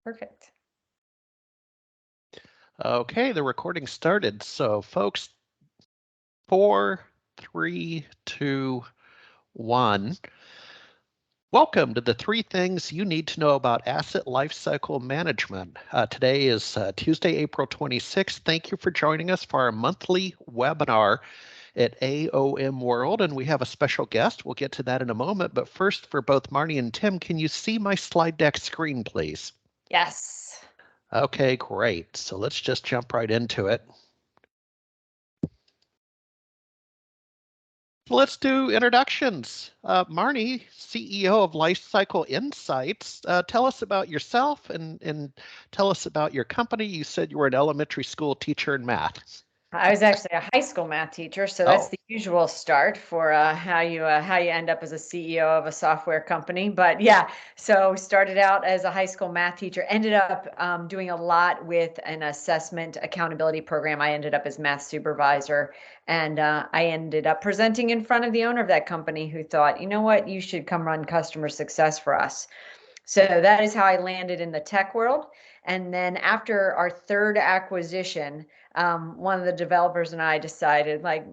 Perfect. Okay, the recording started. So, folks, 4, 3, 2, 1. Welcome to the 3 things you need to know about asset lifecycle management. Today is Tuesday, April 26th. Thank you for joining us for our monthly webinar at AOM World, and we have a special guest. We'll get to that in a moment. But first, for both Marnie and Tim, can you see my slide deck screen, please? Yes. Okay, great. So let's just jump right into it. Let's do introductions. Marnie, CEO of Lifecycle Insights, tell us about yourself and tell us about your company. You said you were an elementary school teacher in math. I was actually a high school math teacher, so that's Oh, the usual start for how you end up as a CEO of a software company. But yeah, so started out as a high school math teacher, ended up doing a lot with an assessment accountability program. I ended up as math supervisor, and I ended up presenting in front of the owner of that company, who thought, you know what, you should come run customer success for us. So that is how I landed in the tech world. And then after our third acquisition, one of the developers and I decided, like,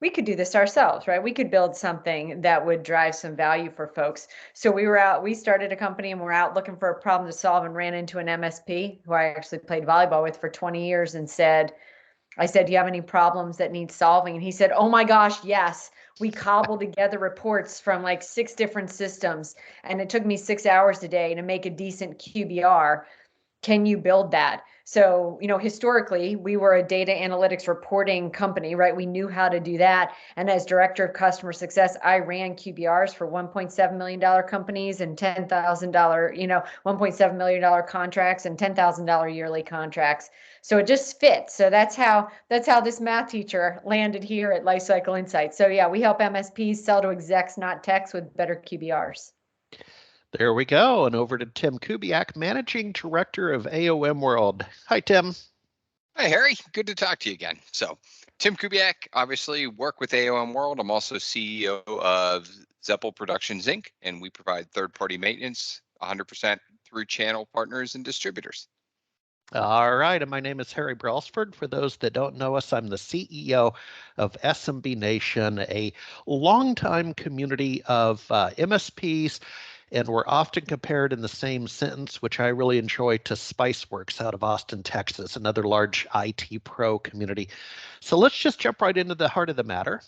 we could do this ourselves, right? We could build something that would drive some value for folks. So we started a company and we're out looking for a problem to solve, and ran into an MSP who I actually played volleyball with for 20 years and I said, do you have any problems that need solving? And he said, oh my gosh, yes. We cobbled together reports from like 6 different systems, and it took me 6 hours a day to make a decent QBR. Can you build that? So, historically, we were a data analytics reporting company, right? We knew how to do that. And as director of customer success, I ran QBRs for $1.7 million companies and $10,000, $1.7 million contracts and $10,000 yearly contracts. So it just fits. So that's how this math teacher landed here at Lifecycle Insights. So yeah, we help MSPs sell to execs, not techs, with better QBRs. there we go. And over to Tim Kubiak, Managing Director of AOM World. Hi, Tim. Hi, Harry. Good to talk to you again. So, Tim Kubiak, obviously work with AOM World. I'm also CEO of Zeppel Productions, Inc., and we provide third-party maintenance 100% through channel partners and distributors. All right, and my name is Harry Brailsford. For those that don't know us, I'm the CEO of SMB Nation, a longtime community of MSPs, and we're often compared in the same sentence, which I really enjoy, to Spiceworks out of Austin, Texas, another large IT pro community. So let's just jump right into the heart of the matter,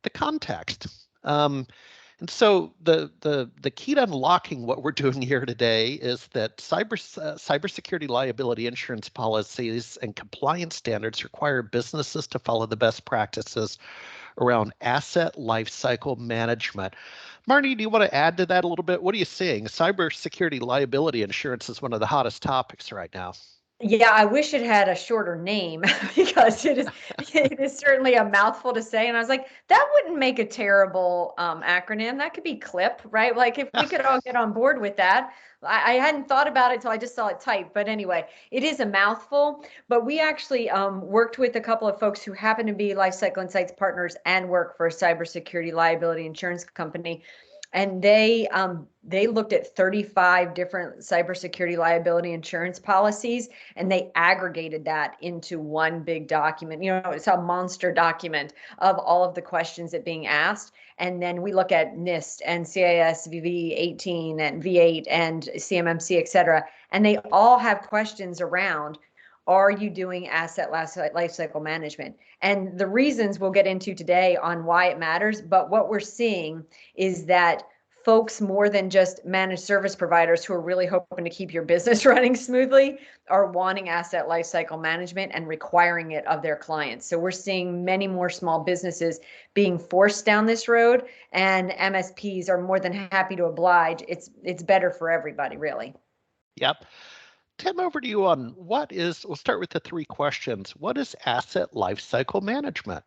the context. And so the key to unlocking what we're doing here today is that cybersecurity liability insurance policies and compliance standards require businesses to follow the best practices around asset lifecycle management. Marnie, do you want to add to that a little bit? What are you seeing? Cybersecurity liability insurance is one of the hottest topics right now. Yeah, I wish it had a shorter name because it is certainly a mouthful to say. And I was like, that wouldn't make a terrible acronym. That could be CLIP, right? Like if we could all get on board with that. I hadn't thought about it until I just saw it typed. But anyway, it is a mouthful. But we actually worked with a couple of folks who happen to be Lifecycle Insights partners and work for a cybersecurity liability insurance company. And they looked at 35 different cybersecurity liability insurance policies, and they aggregated that into one big document. It's a monster document of all of the questions that being asked. And then we look at NIST and CIS VV18 and V8 and CMMC, et cetera. And they all have questions around, are you doing asset lifecycle management? And the reasons we'll get into today on why it matters. But what we're seeing is that folks more than just managed service providers who are really hoping to keep your business running smoothly are wanting asset lifecycle management and requiring it of their clients. So we're seeing many more small businesses being forced down this road, and MSPs are more than happy to oblige. It's better for everybody, really. Yep. Tim, over to you on we'll start with the 3 questions. What is asset lifecycle management?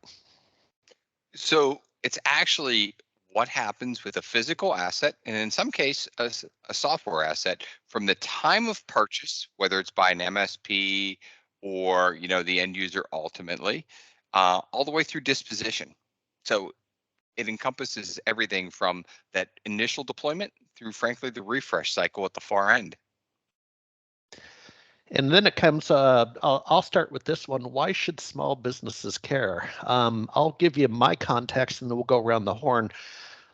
So it's actually what happens with a physical asset, and in some case, a software asset, from the time of purchase, whether it's by an MSP or the end user ultimately, all the way through disposition. So it encompasses everything from that initial deployment through, frankly, the refresh cycle at the far end. And then it comes, I'll start with this one. Why should small businesses care? I'll give you my context and then we'll go around the horn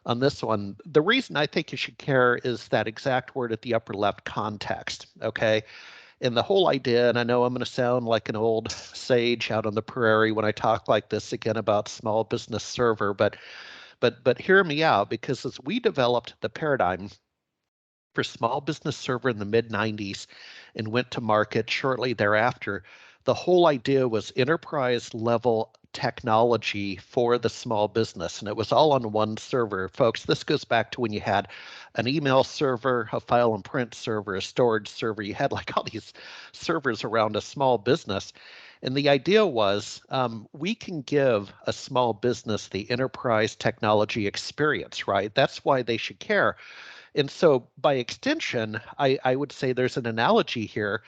on this one. The reason I think you should care is that exact word at the upper left, context. Okay. And the whole idea, and I know I'm going to sound like an old sage out on the prairie when I talk like this again about small business server, but hear me out, because as we developed the paradigm for small business server in the mid 90s and went to market shortly thereafter, the whole idea was enterprise level technology for the small business. And it was all on one server. Folks, this goes back to when you had an email server, a file and print server, a storage server. You had like all these servers around a small business. And the idea was we can give a small business the enterprise technology experience, right? That's why they should care. And so, by extension, I would say there's an analogy here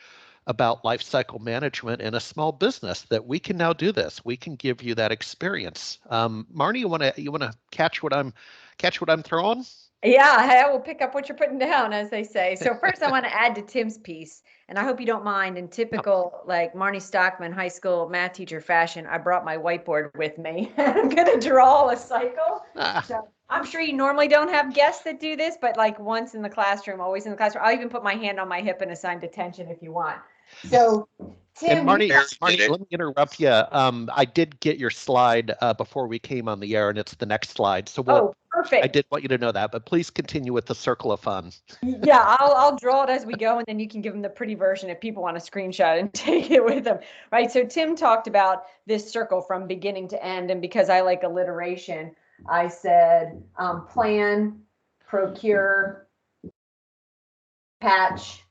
about lifecycle management in a small business that we can now do this. We can give you that experience. Marnie, you wanna catch what I'm throwing? Yeah, I will pick up what you're putting down, as they say. So first, I want to add to Tim's piece, and I hope you don't mind. In Yeah. typical like Marnie Stockman high school math teacher fashion, I brought my whiteboard with me. I'm going to draw a cycle. Ah, So I'm sure you normally don't have guests that do this, but like once in the classroom, always in the classroom. I'll even put my hand on my hip and assign detention if you want. So and Tim, you Marnie, Harry did Marnie, it. let me interrupt you. I did get your slide before we came on the air, and it's the next slide. So oh, I perfect. did want you to know that, but please continue with the circle of fun. Yeah, I'll draw it as we go, and then you can give them the pretty version if people want to screenshot and take it with them, right? So Tim talked about this circle from beginning to end, and because I like alliteration, I said plan, procure, patch,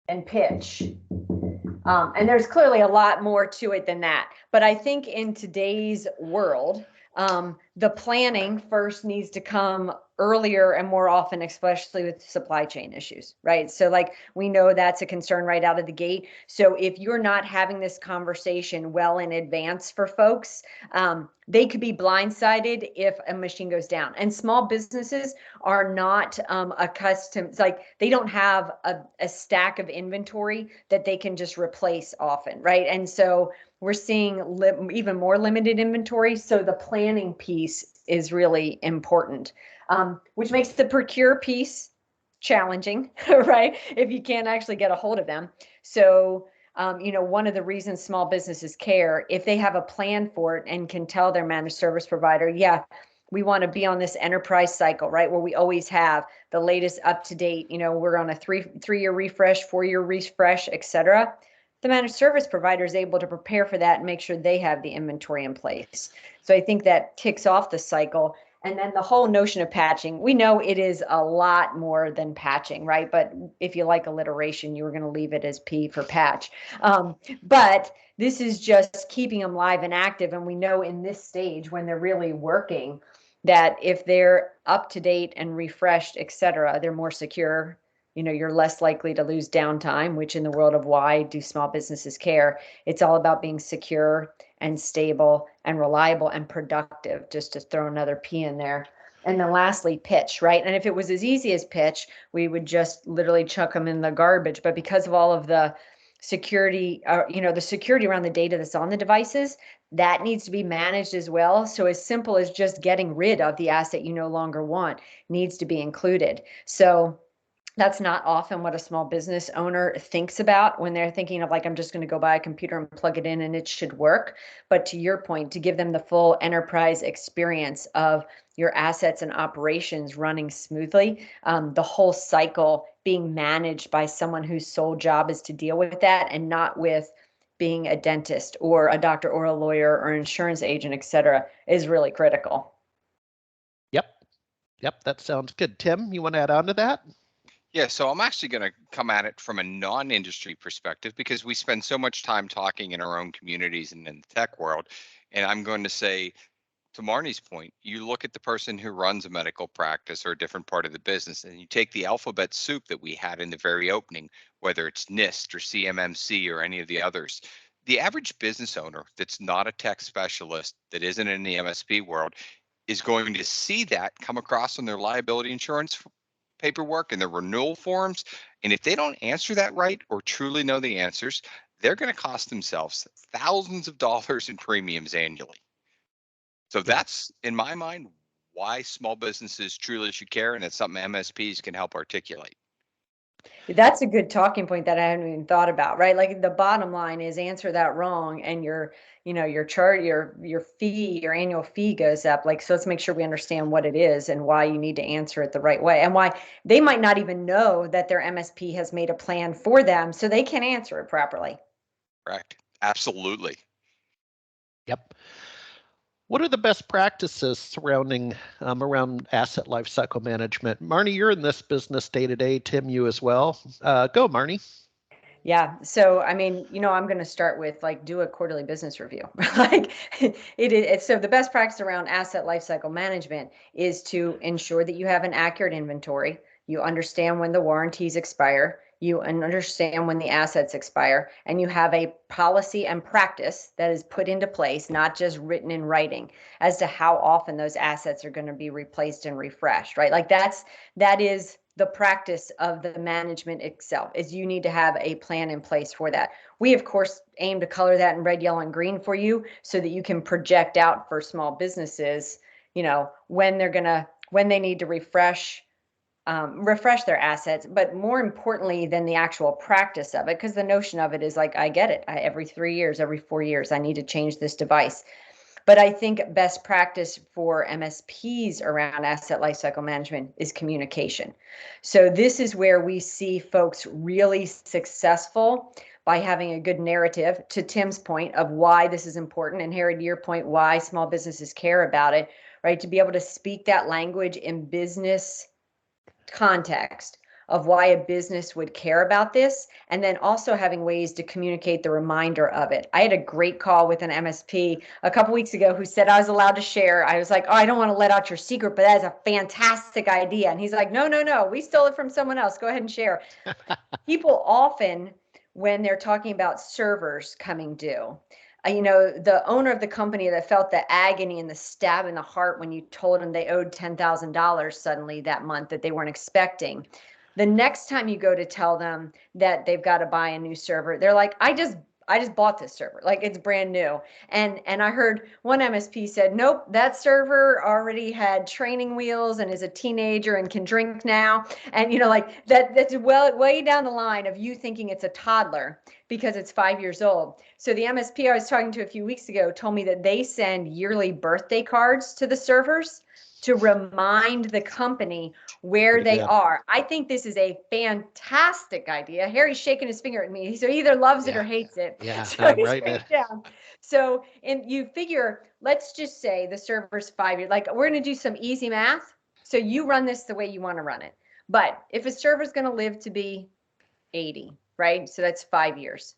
and pitch. And there's clearly a lot more to it than that. But I think in today's world, the planning first needs to come earlier and more often, especially with supply chain issues, right? So, like, we know that's a concern right out of the gate. So, if you're not having this conversation well in advance for folks, they could be blindsided if a machine goes down. And small businesses are not accustomed, like, they don't have a stack of inventory that they can just replace often, right? And so, we're seeing even more limited inventory. So the planning piece is really important, which makes the procure piece challenging, right? If you can't actually get a hold of them. So, one of the reasons small businesses care, if they have a plan for it and can tell their managed service provider, yeah, we want to be on this enterprise cycle, right? Where we always have the latest up to date, we're on a three-year refresh, 4-year refresh, et cetera. The managed service provider is able to prepare for that and make sure they have the inventory in place. So I think that kicks off the cycle. And then the whole notion of patching, we know it is a lot more than patching, right? But if you like alliteration, you were going to leave it as P for patch. But this is just keeping them live and active. And we know in this stage when they're really working that if they're up to date and refreshed, et cetera, they're more secure. You're less likely to lose downtime, which in the world of why do small businesses care, it's all about being secure and stable and reliable and productive, just to throw another P in there. And then lastly, pitch, right? And if it was as easy as pitch, we would just literally chuck them in the garbage. But because of all of the security, the security around the data that's on the devices, that needs to be managed as well. So as simple as just getting rid of the asset you no longer want needs to be included. So that's not often what a small business owner thinks about when they're thinking of, like, I'm just going to go buy a computer and plug it in and it should work. But to your point, to give them the full enterprise experience of your assets and operations running smoothly, the whole cycle being managed by someone whose sole job is to deal with that and not with being a dentist or a doctor or a lawyer or an insurance agent, et cetera, is really critical. Yep, yep, that sounds good. Tim, you want to add on to that? Yeah, so I'm actually going to come at it from a non-industry perspective because we spend so much time talking in our own communities and in the tech world. And I'm going to say, to Marnie's point, you look at the person who runs a medical practice or a different part of the business, and you take the alphabet soup that we had in the very opening, whether it's NIST or CMMC or any of the others. The average business owner that's not a tech specialist, that isn't in the MSP world, is going to see that come across on their liability insurance paperwork and their renewal forms. And if they don't answer that right or truly know the answers, they're going to cost themselves thousands of dollars in premiums annually. So Yeah. that's, in my mind, why small businesses truly should care. And it's something MSPs can help articulate. That's a good talking point that I hadn't even thought about, right? Like the bottom line is answer that wrong and your chart, your fee, your annual fee goes up. Like, so let's make sure we understand what it is and why you need to answer it the right way and why they might not even know that their MSP has made a plan for them, so they can answer it properly. Correct. Absolutely. Yep. What are the best practices surrounding around asset lifecycle management? Marnie, you're in this business day to day. Tim, you as well. Go, Marnie. Yeah. So, I mean, I'm going to start with like do a quarterly business review. Like so the best practice around asset lifecycle management is to ensure that you have an accurate inventory. You understand when the warranties expire. You understand when the assets expire, and you have a policy and practice that is put into place, not just written in writing, as to how often those assets are going to be replaced and refreshed, right? Like that is the practice of the management itself. Is you need to have a plan in place for that. We of course aim to color that in red, yellow, and green for you so that you can project out for small businesses, when they need to refresh their assets, but more importantly than the actual practice of it, because the notion of it is like, I get it. Every 3 years, every 4 years, I need to change this device. But I think best practice for MSPs around asset lifecycle management is communication. So this is where we see folks really successful by having a good narrative, to Tim's point, of why this is important, and Harry, to your point, why small businesses care about it, right? To be able to speak that language in business context of why a business would care about this, and then also having ways to communicate the reminder of it. I had a great call with an MSP a couple weeks ago who said I was allowed to share. I was like, oh, I don't want to let out your secret, but that is a fantastic idea. And he's like, no, no, no, we stole it from someone else. Go ahead and share. People often, when they're talking about servers coming due, the owner of the company that felt the agony and the stab in the heart when you told them they owed $10,000 suddenly that month that they weren't expecting. The next time you go to tell them that they've got to buy a new server, they're like, I just bought this server, like it's brand new. And I heard one MSP said, nope, that server already had training wheels and is a teenager and can drink now. And like that's way down the line of you thinking it's a toddler because it's 5 years old. So the MSP I was talking to a few weeks ago told me that they send yearly birthday cards to the servers to remind the company where Pretty they good. are. I think this is a fantastic idea. Harry's shaking his finger at me. So he either loves it Yeah. or hates it. Yeah. So I'm he's writing it. writing down. So, and you figure, let's just say the server's 5 years. Like, we're going to do some easy math. So you run this the way you want to run it. But if a server's going to live to be 80, right? So that's 5 years.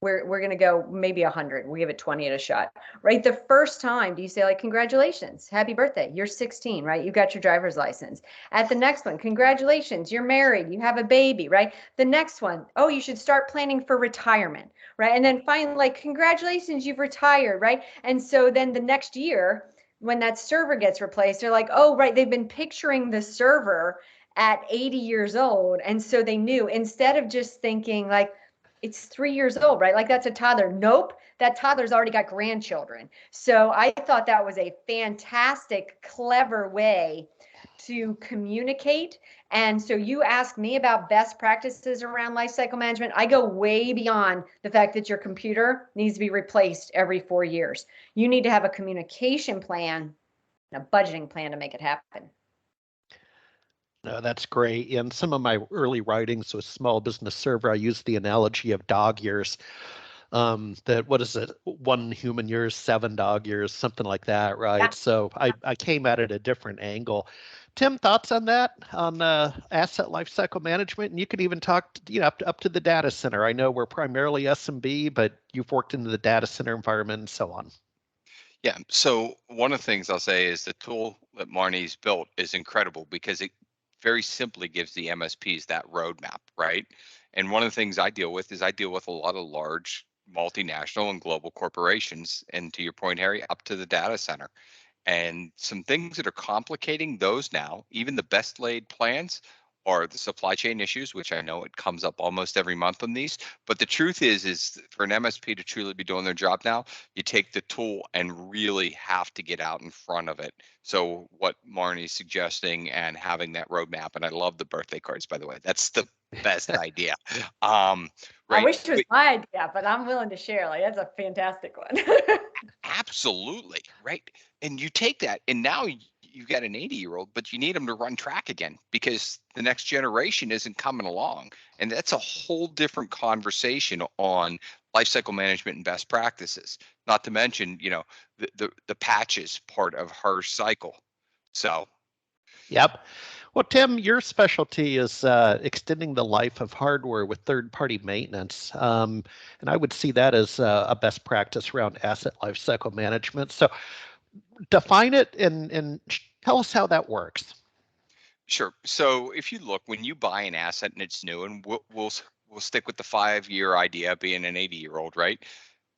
We're going to go maybe 100. We'll give it 20 at a shot, right? The first time, do you say like, congratulations, happy birthday, you're 16, right? You got your driver's license. At the next one, congratulations, you're married, you have a baby, right? The next one, oh, you should start planning for retirement, right? And then finally, like, congratulations, you've retired, right? And so then the next year, when that server gets replaced, they're like, oh, right, they've been picturing the server at 80 years old. And so they knew, instead of just thinking like, it's 3 years old, right? Like that's a toddler. Nope, that toddler's already got grandchildren. So I thought that was a fantastic, clever way to communicate. And so you ask me about best practices around lifecycle management. I go way beyond the fact that your computer needs to be replaced every 4 years. You need to have a communication plan, a budgeting plan to make it happen. No, that's great. In some of my early writings with Small Business Server, I use the analogy of dog years. That what is it? 1 human year, 7 dog years, something like that, Yeah. right? So I came at it a different angle. Tim, thoughts on that, on asset lifecycle management? And you could even talk, up to the data center. I know we're primarily SMB, but you've worked in the data center environment and so on. Yeah. So one of the things I'll say is the tool that Marnie's built is incredible because it very simply gives the MSPs that roadmap, right? And one of the things I deal with is I deal with a lot of large multinational and global corporations, and to your point, Harry, up to the data center. And some things that are complicating those now, even the best laid plans, are the supply chain issues, which I know it comes up almost every month on these. But the truth is for an MSP to truly be doing their job now, you take the tool and really have to get out in front of it. So what Marnie's suggesting and having that roadmap, and I love the birthday cards, by the way, that's the best idea. I Right. wish it was my idea, but I'm willing to share. Like, that's a fantastic one. Absolutely, right? And you take that, and now you've got an 80-year-old, but you need them to run track again because the next generation isn't coming along. And that's a whole different conversation on lifecycle management and best practices. Not to mention, the patches part of her cycle. So, Yep. Well, Tim, your specialty is extending the life of hardware with third-party maintenance, and I would see that as a best practice around asset lifecycle management. So, define it and tell us how that works. sure. So if you look, when you buy an asset and it's new, and we'll stick with the 5-year idea, being an 80-year-old, right?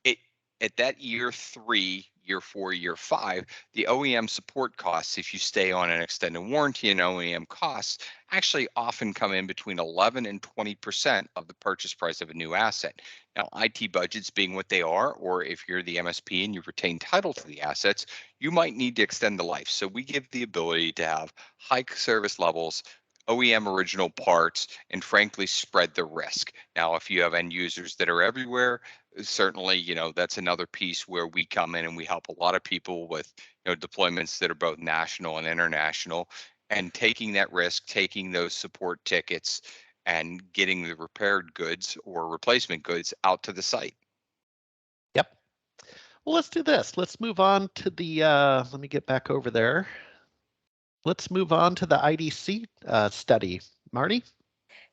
it at that year 3, year 4, year 5, the OEM support costs, if you stay on an extended warranty, and OEM costs actually often come in between 11 and 20% of the purchase price of a new asset. Now, IT budgets being what they are, or if you're the MSP and you retain title to the assets, you might need to extend the life. So we give the ability to have high service levels, OEM original parts, and frankly spread the risk. Now, if you have end users that are everywhere, certainly, that's another piece where we come in and we help a lot of people with, deployments that are both national and international, and taking that risk, taking those support tickets and getting the repaired goods or replacement goods out to the site. Yep. Well, let's do this. Let's move on to the, let me get back over there. Let's move on to the IDC study. Marty?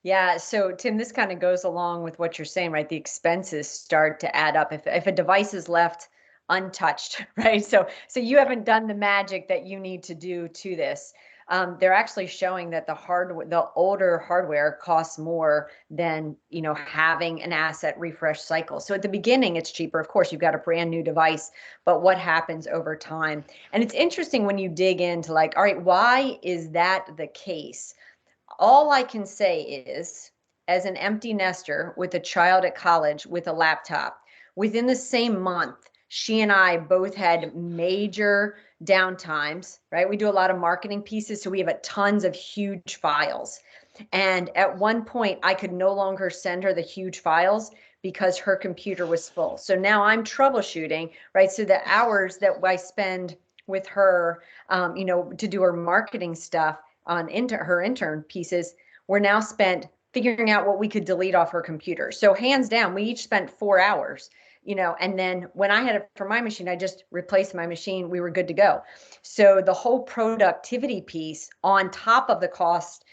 Yeah, so Tim, this kind of goes along with what you're saying, right? The expenses start to add up if a device is left untouched, right? So you haven't done the magic that you need to do to this. They're actually showing that the older hardware costs more than having an asset refresh cycle. So at the beginning, it's cheaper. Of course, you've got a brand new device, but what happens over time? And it's interesting when you dig into like, all right, why is that the case? All I can say is, as an empty nester with a child at college with a laptop, within the same month, she and I both had major downtimes, right? We do a lot of marketing pieces, so we have tons of huge files. And at one point, I could no longer send her the huge files because her computer was full. So now I'm troubleshooting, right? So the hours that I spend with her, to do her marketing stuff on her intern pieces were now spent figuring out what we could delete off her computer. So hands down, we each spent 4 hours, and then when I had it for my machine, I just replaced my machine. We were good to go. So the whole productivity piece on top of the cost,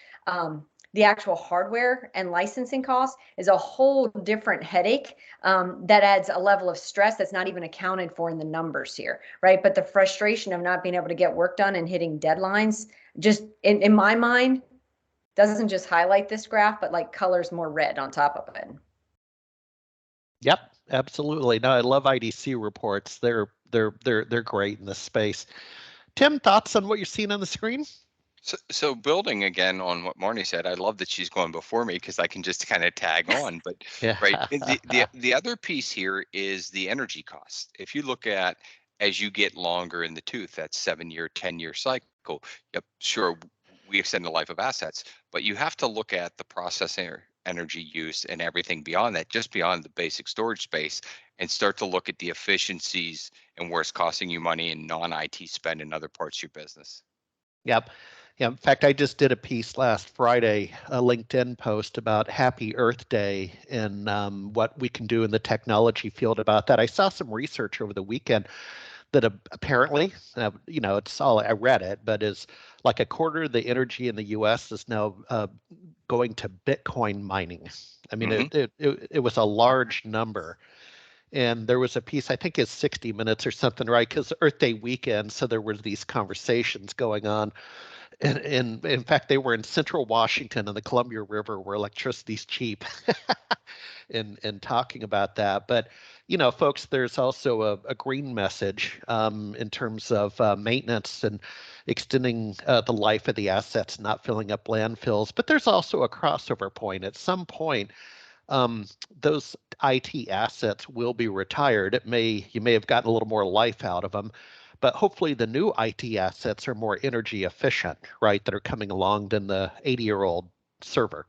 the actual hardware and licensing cost is a whole different headache that adds a level of stress that's not even accounted for in the numbers here, right? But the frustration of not being able to get work done and hitting deadlines, just in my mind, doesn't just highlight this graph, but like colors more red on top of it. Yep, absolutely. No, I love IDC reports. They're great in this space. Tim, thoughts on what you're seeing on the screen? So building again on what Marnie said, I love that she's going before me because I can just kind of tag on. But Yeah. right, the other piece here is the energy cost. If you look at as you get longer in the tooth, that 7-year, 10-year cycle. Yep, sure, we extend the life of assets, but you have to look at the processing energy use and everything beyond that, just beyond the basic storage space, and start to look at the efficiencies and where it's costing you money in non-IT spend in other parts of your business. Yep. Yeah, in fact, I just did a piece last Friday, a LinkedIn post about Happy Earth Day and what we can do in the technology field about that. I saw some research over the weekend that apparently, it's all, I read it, but is like a quarter of the energy in the U.S. is now going to Bitcoin mining. I mean, it was a large number. And there was a piece, I think it's 60 Minutes or something, right? Because Earth Day weekend, so there were these conversations going on. And in fact, they were in central Washington and the Columbia River where electricity's cheap and talking about that. But, folks, there's also a green message in terms of maintenance and extending the life of the assets, not filling up landfills. But there's also a crossover point. At some point, um, those IT assets will be retired. You may have gotten a little more life out of them, but hopefully the new IT assets are more energy efficient, right? That are coming along than the 80-year-old server.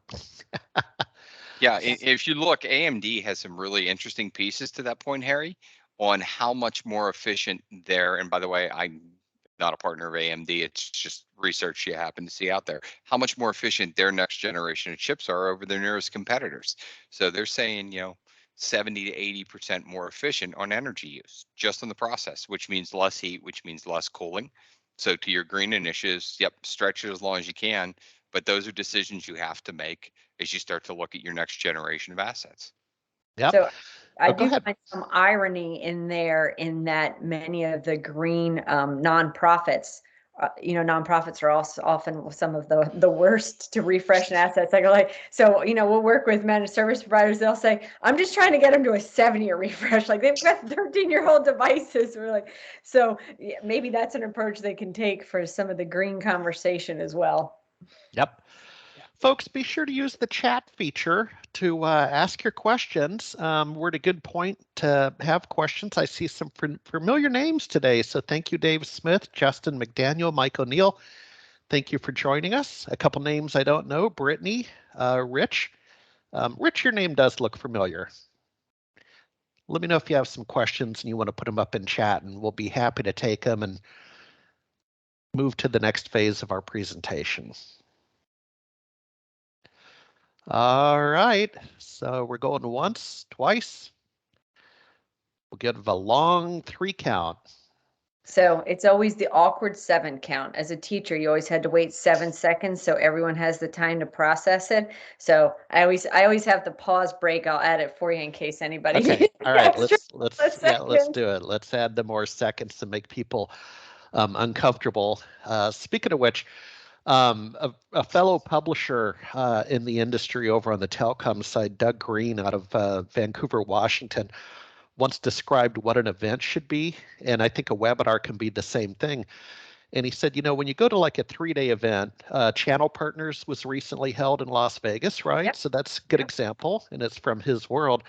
Yeah, if you look, AMD has some really interesting pieces to that point, Harry, on how much more efficient their, and by the way, I'm not a partner of AMD, it's just research you happen to see out there, how much more efficient their next generation of chips are over their nearest competitors. So they're saying, 70 to 80% more efficient on energy use, just on the process, which means less heat, which means less cooling. So to your green initiatives, yep, stretch it as long as you can, but those are decisions you have to make as you start to look at your next generation of assets. Yep. So I Go do ahead. find some irony in there in that many of the green nonprofits, nonprofits are also often some of the worst to refresh an assets. So, we'll work with managed service providers. They'll say, I'm just trying to get them to a 7-year refresh. Like they've got 13-year-old devices. We're like, so yeah, maybe that's an approach they can take for some of the green conversation as well. Yep. Folks, be sure to use the chat feature to ask your questions. We're at a good point to have questions. I see some familiar names today. So thank you, Dave Smith, Justin McDaniel, Mike O'Neill. Thank you for joining us. A couple names I don't know, Brittany, Rich. Rich, your name does look familiar. Let me know if you have some questions and you want to put them up in chat, and we'll be happy to take them and move to the next phase of our presentation. All right, so we're going once, twice. We'll give a long 3 count. So it's always the awkward 7 count. As a teacher, you always had to wait 7 seconds so everyone has the time to process it. So I always have the pause break. I'll add it for you in case anybody. Okay. All right. Let's seconds. do it. Let's add the more seconds to make people uncomfortable. Speaking of which, a fellow publisher in the industry over on the telecom side, Doug Green out of Vancouver, Washington, once described what an event should be, and I think a webinar can be the same thing. And he said, when you go to like a 3-day event, Channel Partners was recently held in Las Vegas, right? Yep. So that's a good example, and it's from his world.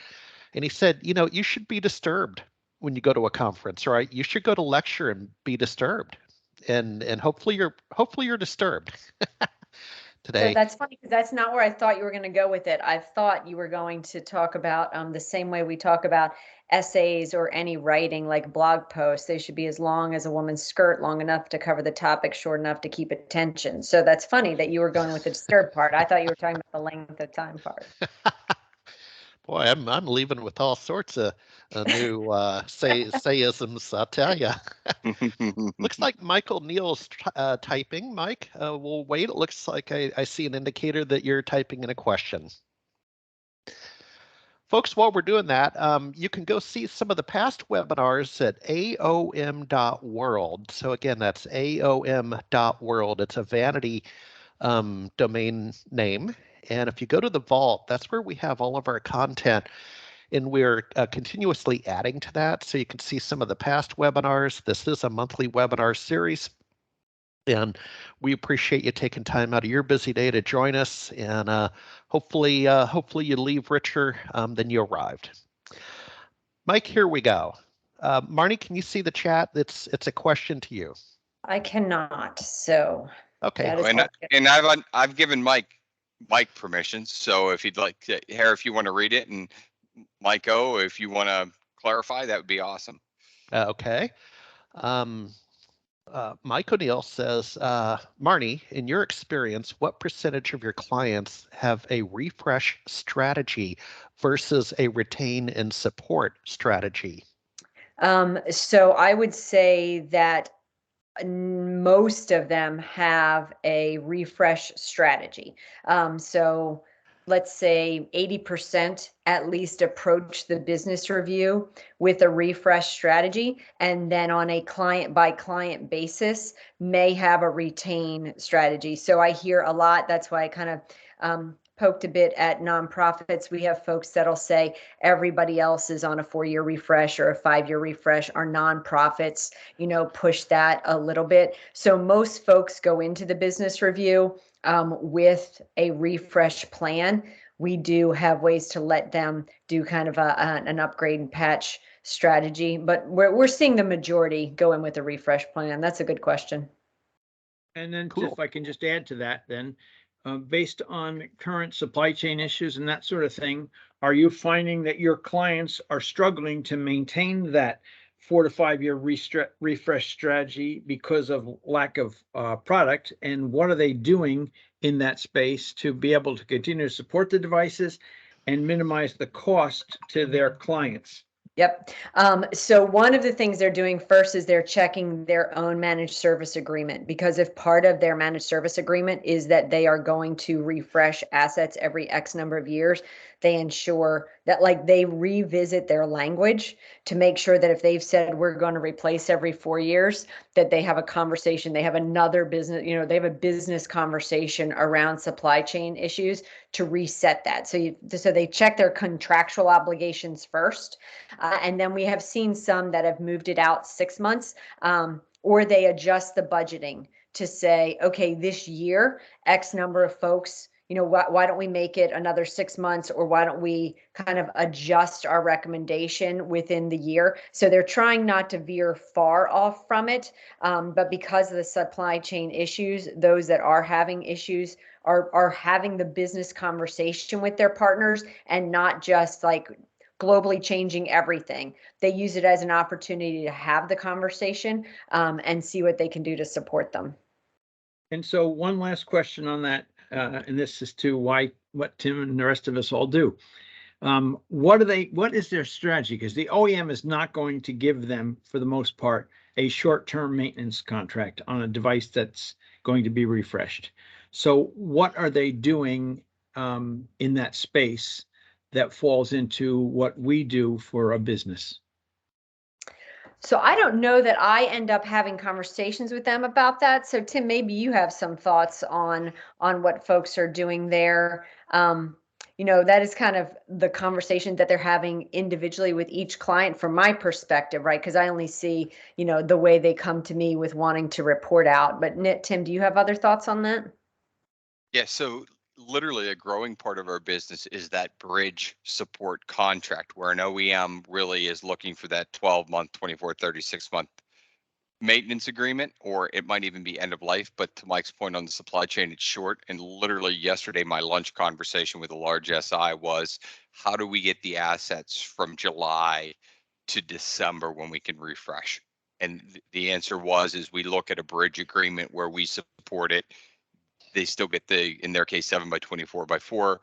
And he said, you should be disturbed when you go to a conference, right? You should go to lecture and be disturbed, and hopefully you're disturbed today. So that's funny because that's not where I thought you were going to go with it. I thought you were going to talk about the same way we talk about essays or any writing, like blog posts. They should be as long as a woman's skirt, long enough to cover the topic, short enough to keep attention. So that's funny that you were going with the disturbed part. I thought you were talking about the length of time part. Boy, I'm leaving with all sorts of new sayisms, I'll tell you. Looks like Michael Neal's typing. Mike, we'll wait. It looks like I see an indicator that you're typing in a question. Folks, while we're doing that, you can go see some of the past webinars at aom.world. So again, that's aom.world. It's a vanity domain name. And if you go to the vault, that's where we have all of our content. And we're continuously adding to that. So you can see some of the past webinars. This is a monthly webinar series. And we appreciate you taking time out of your busy day to join us. And hopefully you leave richer than you arrived. Mike, here we go. Marnie, can you see the chat? It's a question to you. I cannot. So okay. And I've given Mike permission. So if you'd like to, Harry, if you want to read it, and Mike O, if you want to clarify, that would be awesome. Okay. Mike O'Neill says, Marnie, in your experience, what percentage of your clients have a refresh strategy versus a retain and support strategy? So I would say that most of them have a refresh strategy. So let's say 80% at least approach the business review with a refresh strategy, and then on a client by client basis may have a retain strategy. So I hear a lot, that's why I kind of poked a bit at nonprofits. We have folks that'll say everybody else is on a 4-year refresh or a 5-year refresh. Our nonprofits, push that a little bit. So most folks go into the business review with a refresh plan. We do have ways to let them do kind of an upgrade and patch strategy, but we're seeing the majority go in with a refresh plan. That's a good question. And then Cool. if I can just add to that, then based on current supply chain issues and that sort of thing, are you finding that your clients are struggling to maintain that 4 to 5 year refresh strategy because of lack of product? And what are they doing in that space to be able to continue to support the devices and minimize the cost to their clients? Yep. So one of the things they're doing first is they're checking their own managed service agreement, because if part of their managed service agreement is that they are going to refresh assets every X number of years, they ensure that they revisit their language to make sure that if they've said we're going to replace every 4 years, that they have a conversation, they have another business, they have a business conversation around supply chain issues to reset that. So they check their contractual obligations first. And then we have seen some that have moved it out 6 months, or they adjust the budgeting to say, okay, this year, X number of folks, why don't we make it another 6 months, or why don't we kind of adjust our recommendation within the year? So they're trying not to veer far off from it. But because of the supply chain issues, those that are having issues are having the business conversation with their partners, and not just globally changing everything. They use it as an opportunity to have the conversation and see what they can do to support them. And so one last question on that, and this is to what Tim and the rest of us all do. What is their strategy? Because the OEM is not going to give them, for the most part, a short-term maintenance contract on a device that's going to be refreshed. So what are they doing in that space that falls into what we do for a business? So I don't know that I end up having conversations with them about that. So Tim, maybe you have some thoughts on what folks are doing there. That is kind of the conversation that they're having individually with each client from my perspective, right? Because I only see, the way they come to me with wanting to report out. But Tim, do you have other thoughts on that? Yeah, so literally a growing part of our business is that bridge support contract where an OEM really is looking for that 12-month, 24, 36-month maintenance agreement, or it might even be end of life. But to Mike's point on the supply chain, it's short. And literally yesterday, my lunch conversation with a large SI was, how do we get the assets from July to December when we can refresh? And the answer is we look at a bridge agreement where we support it. They still get in their case, 7x24x4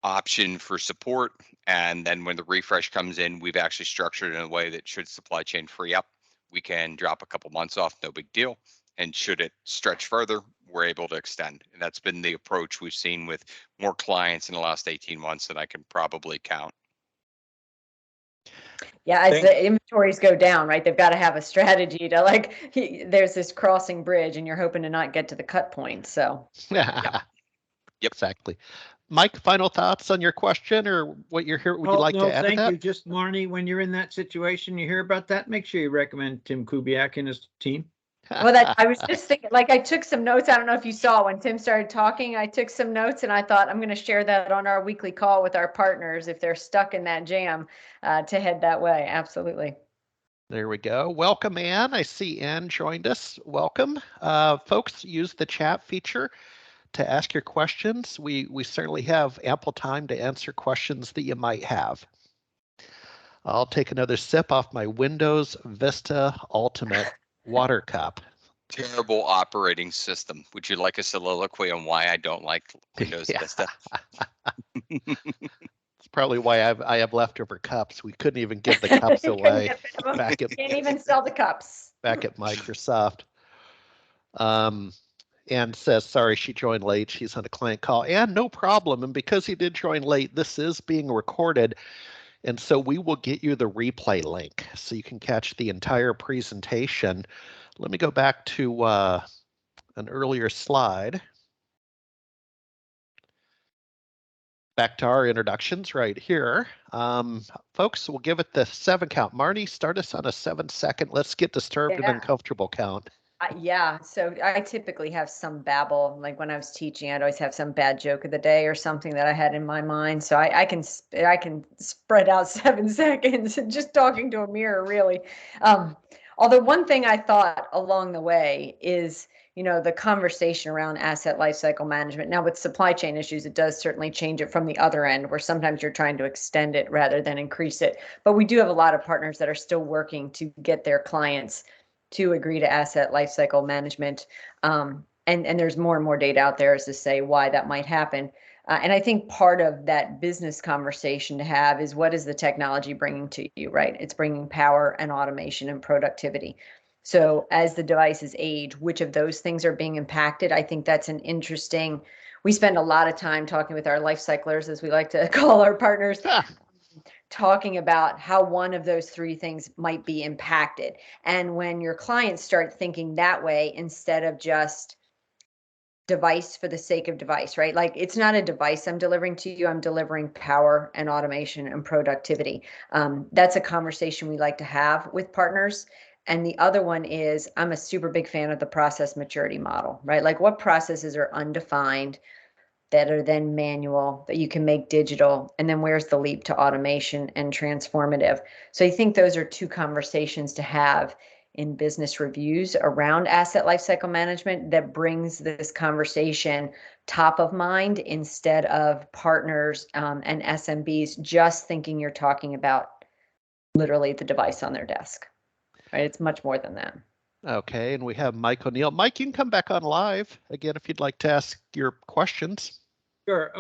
option for support. And then when the refresh comes in, we've actually structured it in a way that should supply chain free up, we can drop a couple months off, no big deal. And should it stretch further, we're able to extend. And that's been the approach we've seen with more clients in the last 18 months than I can probably count. Yeah, as the inventories go down, right? They've got to have a strategy to there's this crossing bridge and you're hoping to not get to the cut point. So Yep. Exactly. Mike, final thoughts on your question or what you're here? Would you like to add to that? Thank you. Just Marnie, when you're in that situation, you hear about that, make sure you recommend Tim Kubiak and his team. Well, I was just thinking, I took some notes. I don't know if you saw when Tim started talking, I took some notes and I thought I'm going to share that on our weekly call with our partners if they're stuck in that jam to head that way. Absolutely. There we go. Welcome, Ann. I see Ann joined us. Welcome. Folks, use the chat feature to ask your questions. We certainly have ample time to answer questions that you might have. I'll take another sip off my Windows Vista Ultimate water cup. Terrible operating system. Would you like a soliloquy on why I don't like Windows Vista? It's probably why I have leftover cups. We couldn't even give the cups away. Can't even sell the cups. Back at Microsoft. Ann says, sorry, she joined late. She's on a client call. Ann, no problem. And because you did join late, this is being recorded. And so we will get you the replay link so you can catch the entire presentation. Let me go back to an earlier slide. Back to our introductions right here. Folks, we'll give it the 7 count. Marnie, start us on a 7-second. Let's get disturbed and uncomfortable count. Yeah, so I typically have some babble. Like when I was teaching, I'd always have some bad joke of the day or something that I had in my mind. So I can spread out 7 seconds just talking to a mirror, really. Although one thing I thought along the way is, the conversation around asset lifecycle management. Now with supply chain issues, it does certainly change it from the other end, where sometimes you're trying to extend it rather than increase it. But we do have a lot of partners that are still working to get their clients to agree to asset lifecycle management. And there's more and more data out there as to say why that might happen. And I think part of that business conversation to have is, what is the technology bringing to you, right? It's bringing power and automation and productivity. So as the devices age, which of those things are being impacted? I think that's an interesting, we spend a lot of time talking with our life cyclers, as we like to call our partners, talking about how one of those 3 things might be impacted. And when your clients start thinking that way, instead of just device for the sake of device, right? Like, it's not a device I'm delivering to you, I'm delivering power and automation and productivity. That's a conversation we like to have with partners. And the other one is, I'm a super big fan of the process maturity model, right? Like, what processes are undefined that are then manual that you can make digital, and then where's the leap to automation and transformative? So I think those are 2 conversations to have in business reviews around asset lifecycle management that brings this conversation top of mind, instead of partners and SMBs just thinking you're talking about literally the device on their desk, right? It's much more than that. Okay, and we have Mike O'Neill. Mike, you can come back on live again if you'd like to ask your questions. Sure.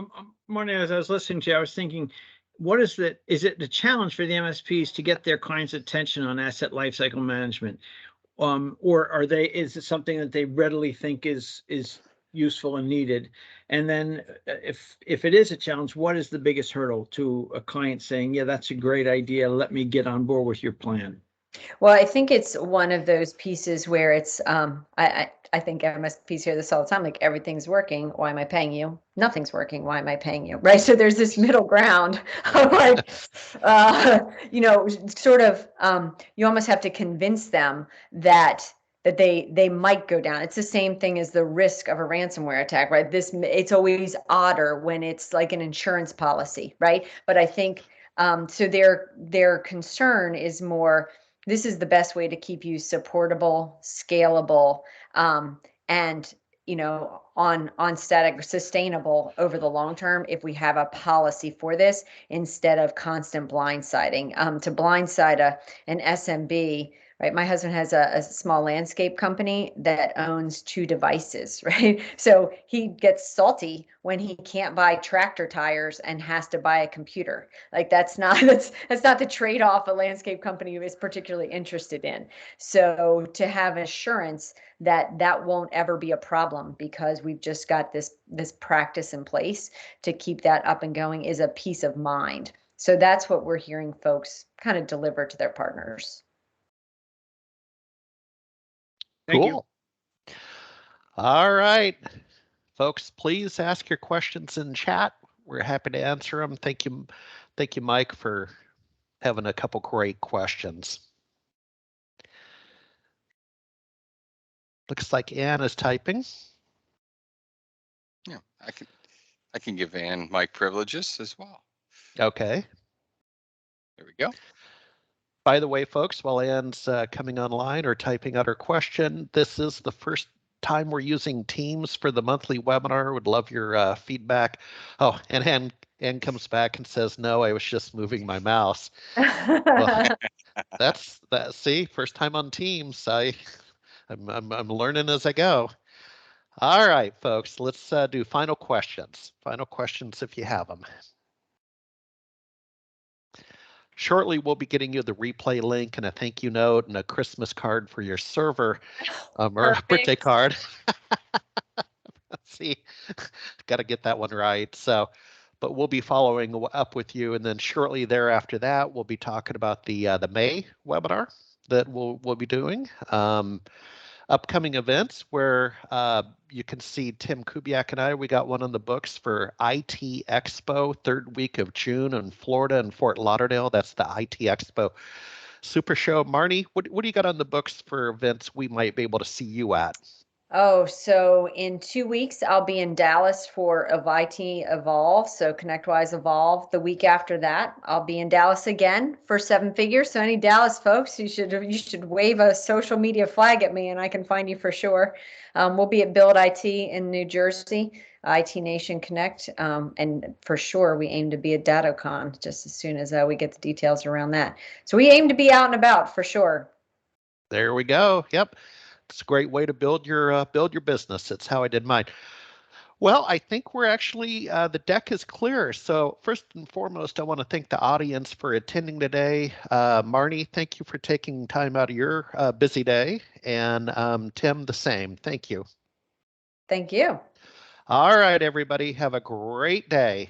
Morning, as I was listening to you, I was thinking, is it the challenge for the MSPs to get their clients' attention on asset lifecycle management? Or is it something that they readily think is useful and needed? And then if it is a challenge, what is the biggest hurdle to a client saying, yeah, that's a great idea, let me get on board with your plan? Well, I think it's one of those pieces where it's, I think MSPs hear this all the time, like, everything's working, why am I paying you? Nothing's working, why am I paying you? Right? So there's this middle ground of like, sort of, you almost have to convince them that they might go down. It's the same thing as the risk of a ransomware attack, right? It's always odder when it's like an insurance policy, right? But I think, so their concern is more, this is the best way to keep you supportable, scalable, and on static, sustainable over the long term, if we have a policy for this, instead of constant blindsiding. To blindside an SMB, right? My husband has a small landscape company that owns 2 devices, right? So he gets salty when he can't buy tractor tires and has to buy a computer. Like, that's not the trade-off a landscape company is particularly interested in. So to have assurance that won't ever be a problem, because we've just got this practice in place to keep that up and going, is a peace of mind. So that's what we're hearing folks kind of deliver to their partners. Thank you. All right, folks, please ask your questions in chat. We're happy to answer them. Thank you, Mike, for having a couple great questions. Looks like Ann is typing. Yeah, I can give Ann mic privileges as well. Okay. There we go. By the way, folks, while Ann's coming online or typing out her question, this is the first time we're using Teams for the monthly webinar. Would love your feedback. Oh, and Ann comes back and says, no, I was just moving my mouse. Well, that's that. See, first time on Teams. I'm learning as I go. All right, folks, let's do final questions. Final questions if you have them. shortly we'll be getting you the replay link and a thank you note and a Christmas card for your server, or a birthday Perfect. card. See, got to get that one right. So, but we'll be following up with you, and then shortly thereafter that we'll be talking about the May webinar that we'll be doing. Upcoming events where you can see Tim Kubiak and I, we got one on the books for IT Expo, third week of June in Florida and Fort Lauderdale. That's the IT Expo Super Show. Marnie, what do you got on the books for events we might be able to see you at? Oh, so in 2 weeks, I'll be in Dallas for IT Evolve, so ConnectWise Evolve. The week after that, I'll be in Dallas again for Seven Figures. So any Dallas folks, you should wave a social media flag at me, and I can find you for sure. We'll be at Build IT in New Jersey, IT Nation Connect, and for sure we aim to be at DataCon just as soon as we get the details around that. So we aim to be out and about for sure. There we go. Yep. It's a great way to build your business. It's how I did mine. Well, I think we're actually, the deck is clear. So first and foremost, I want to thank the audience for attending today. Marnie, thank you for taking time out of your busy day. And Tim, the same. Thank you. Thank you. All right, everybody. Have a great day.